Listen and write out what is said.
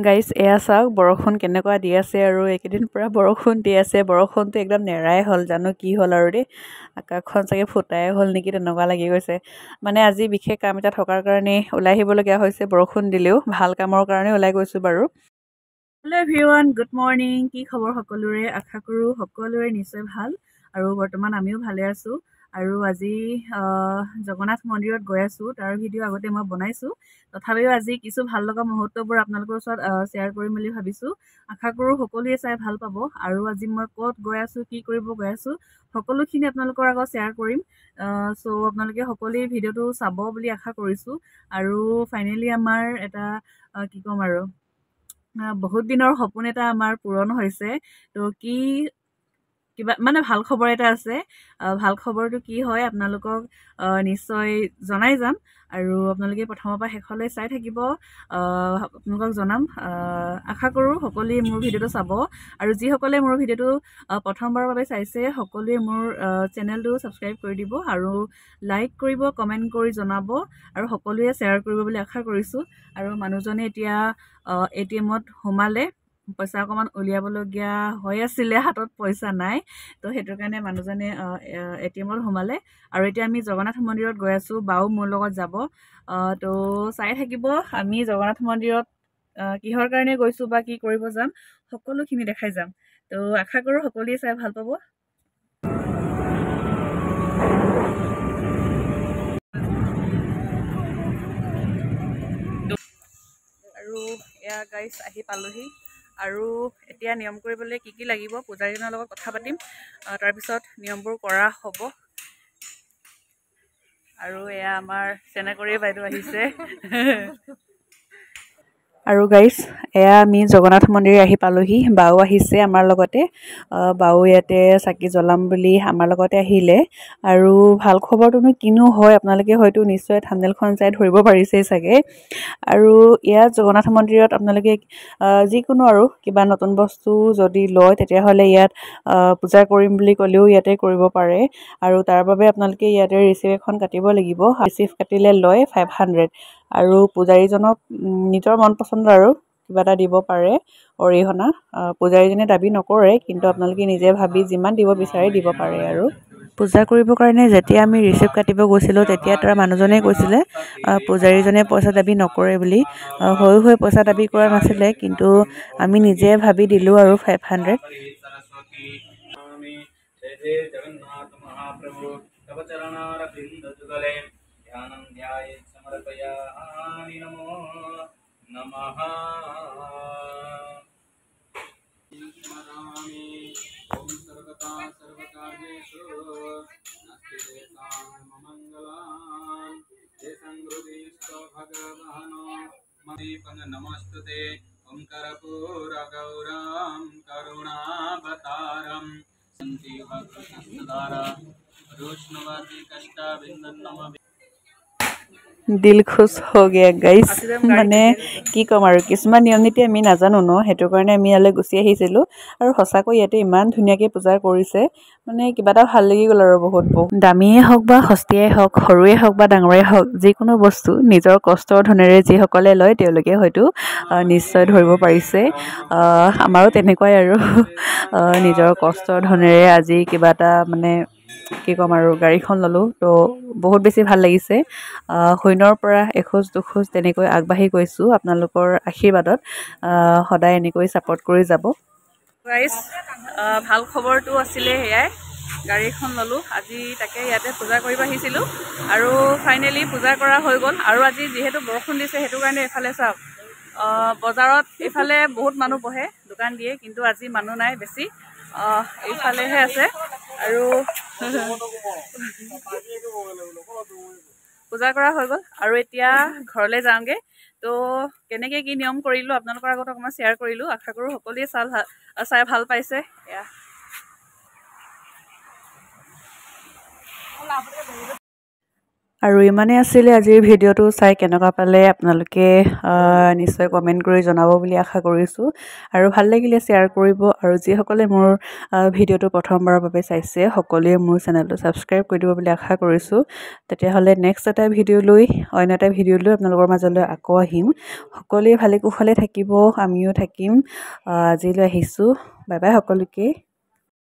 গাইছ এয়া চাওক বৰষুণ কেনেকুৱা দি আছে আৰু এইকেইদিন পূৰা বৰষুণ দি আছে। বৰষুণটো একদম নেৰাই হ'ল, জানো কি হ'ল আৰু দেই। আকাশখন চাগে ফুটাই হ'ল নেকি তেনেকুৱা লাগি গৈছে। মানে আজি বিশেষ কাম এটা থকাৰ কাৰণে ওলাই আহিবলগীয়া হৈছে। বৰষুণ দিলেও ভাল কামৰ কাৰণে ওলাই গৈছোঁ বাৰু। Hello' everyone, good morning. কি খবৰ সকলোৰে? আশা কৰোঁ সকলোৰে নিশ্চয় ভাল আৰু বৰ্তমান আমিও ভালে আছোঁ। আৰু আজি জগন্নাথ মন্দিৰত গৈ আছোঁ। তাৰ ভিডিঅ' আগতে মই বনাইছোঁ। তথাপিও আজি কিছু ভাল লগা মুহূৰ্তবোৰ আপোনালোকৰ ওচৰত শ্বেয়াৰ কৰিম বুলি ভাবিছোঁ। আশা কৰোঁ সকলোৱে চাই ভাল পাব। আৰু আজি মই ক'ত গৈ আছোঁ, কি কৰিব গৈ আছোঁ, সকলোখিনি আপোনালোকৰ আগত শ্বেয়াৰ কৰিম। চ' আপোনালোকে সকলোৱে ভিডিঅ'টো চাব বুলি আশা কৰিছোঁ। আৰু ফাইনেলি আমাৰ এটা কি ক'ম আৰু বহুত দিনৰ সপোন এটা আমাৰ পূৰণ হৈছে। তো কিবা মানে ভাল খবৰ এটা আছে। ভাল খবৰটো কি হয় আপোনালোকক নিশ্চয় জনাই যাম। আৰু আপোনালোকে প্ৰথমৰ পৰা শেষলৈ চাই থাকিব। আপোনালোকক জনাম। আশা কৰোঁ সকলোৱে মোৰ ভিডিঅ'টো চাব। আৰু যিসকলে মোৰ ভিডিঅ'টো প্ৰথমবাৰৰ বাবে চাইছে, সকলোৱে মোৰ চেনেলটো ছাবস্ক্ৰাইব কৰি দিব আৰু লাইক কৰিব, কমেণ্ট কৰি জনাব আৰু সকলোৱে শ্বেয়াৰ কৰিব বুলি আশা কৰিছোঁ। আৰু মানুহজনে এতিয়া ATM-ত সোমালে। পইচা অকণমান উলিয়াবলগীয়া হৈ আছিলে, হাতত পইচা নাই। তো সেইটো কাৰণে মানুহজনে ATM-ত সোমালে। আৰু এতিয়া আমি জগন্নাথ মন্দিৰত গৈ আছোঁ। বাও মোৰ লগত যাব। তো চাই থাকিব। আমি জগন্নাথ মন্দিৰত কিহৰ কাৰণে গৈছোঁ বা কি কৰিব যাম, সকলোখিনি দেখাই যাম। তো আশা কৰোঁ সকলোৱে চাই ভাল পাব। আৰু এয়া গাইছ আহি পালোহি। আৰু এতিয়া নিয়ম কৰিবলৈ কি লাগিব পূজাৰীজনৰ লগত কথা পাতিম। তাৰপিছত নিয়মবোৰ কৰা হ'ব। আৰু এয়া আমাৰ চেনেকৰি বাইদেউ আহিছে। আৰু গাইছ এয়া আমি জগন্নাথ মন্দিৰ আহি পালোহি। বাও আহিছে আমাৰ লগতে। বাও ইয়াতে চাকি জ্বলাম বুলি আমাৰ লগতে আহিলে। আৰু ভাল খবৰটোনো কিনো হয়, আপোনালোকে হয়তো নিশ্চয় থাম্বনেইলখন চাই ধৰিব পাৰিছেই চাগে। আৰু ইয়াত জগন্নাথ মন্দিৰত আপোনালোকে যিকোনো আৰু কিবা নতুন বস্তু যদি লয়, তেতিয়াহ'লে ইয়াত পূজা কৰিম বুলি ক'লেও ইয়াতে কৰিব পাৰে। আৰু তাৰ বাবে আপোনালোকে ইয়াতে ৰিচিপ্ট এখন কাটিব লাগিব। ৰিচিপ্ট কাটিলে লয় 500। আৰু পূজাৰীজনক নিজৰ মন পচন্দৰ আৰু কিবা এটা দিব পাৰে অৰিহণা। পূজাৰীজনে দাবী নকৰে, কিন্তু আপোনালোকে নিজে ভাবি যিমান দিব বিচাৰে দিব পাৰে। আৰু পূজা কৰিবৰ কাৰণে যেতিয়া আমি ৰিচিপ্ট কাটিব গৈছিলোঁ, তেতিয়া তাৰ মানুহজনে কৈছিলে পূজাৰীজনে পইচা দাবী নকৰে বুলি। হৈ পইচা দাবী কৰা নাছিলে, কিন্তু আমি নিজে ভাবি দিলোঁ আৰু 500। नमस्तुते ओंकारपूरगौरं करुणावतारं सन्तीभक्तदारा रोष्णवती कष्टाबिन्दन्नम। দিল খুশ হৈ গয়া গাইছ। মানে কি ক'ম আৰু, কিছুমান নিয়ম নীতি আমি নাজানো ন, সেইটো কাৰণে আমি ইয়ালৈ গুচি আহিছিলোঁ। আৰু সঁচাকৈ ইয়াতে ইমান ধুনীয়াকৈ পূজা কৰিছে, মানে কিবা এটা ভাল লাগি গ'ল আৰু বহুত দামীয়ে হওক বা সস্তীয়াই হওক, সৰুৱে হওক বা ডাঙৰেই হওক, যিকোনো বস্তু নিজৰ কষ্টৰ ধনেৰে যিসকলে লয় তেওঁলোকে হয়তো নিশ্চয় ধৰিব পাৰিছে। আমাৰো তেনেকুৱাই আৰু নিজৰ কষ্টৰ ধনেৰে আজি কিবা এটা মানে কি ক'ম আৰু গাড়ীখন ল'লোঁ। তো বহুত বেছি ভাল লাগিছে। শূন্যৰ পৰা এখোজ দুখোজ তেনেকৈ আগবাঢ়ি গৈছোঁ। আপোনালোকৰ আশীৰ্বাদত সদায় এনেকৈ ছাপোৰ্ট কৰি যাব। গাইছ ভাল খবৰটো আছিলে সেয়াই, গাড়ীখন ল'লোঁ আজি। তাকে ইয়াতে পূজা কৰিব আহিছিলোঁ আৰু ফাইনেলি পূজা কৰা হৈ গ'ল। আৰু আজি যিহেতু বৰষুণ দিছে, সেইটো কাৰণে এইফালে চাওক, বজাৰত এইফালে বহুত মানুহ বহে, দোকান দিয়ে, কিন্তু আজি মানুহ নাই বেছি। এইফালেহে আছে। আৰু পূজা কৰা হৈ গ'ল আৰু এতিয়া ঘৰলৈ যাওঁগৈ। তো কেনেকৈ কি নিয়ম কৰিলোঁ আপোনালোকৰ আগত অকণমান শ্বেয়াৰ কৰিলোঁ। আশা কৰোঁ সকলোৱে চাই ভাল পাইছে। এয়া আৰু ইমানেই আছিলে আজিৰ ভিডিঅ'টো চাই কেনেকুৱা পালে আপোনালোকে নিশ্চয় কমেণ্ট কৰি জনাব বুলি আশা কৰিছোঁ আৰু ভাল লাগিলে শ্বেয়াৰ কৰিব আৰু যিসকলে মোৰ ভিডিঅ'টো প্ৰথমবাৰৰ বাবে চাইছে সকলোৱে মোৰ চেনেলটো ছাবস্ক্ৰাইব কৰি দিব বুলি আশা কৰিছোঁ তেতিয়াহ'লে নেক্সট এটা ভিডিঅ' লৈ অন্য এটা ভিডিঅ' লৈ আপোনালোকৰ মাজলৈ আকৌ আহিম সকলোৱে ভালে কুশলে থাকিব আমিও থাকিম আজিলৈ আহিছোঁ বাই বাই সকলোকে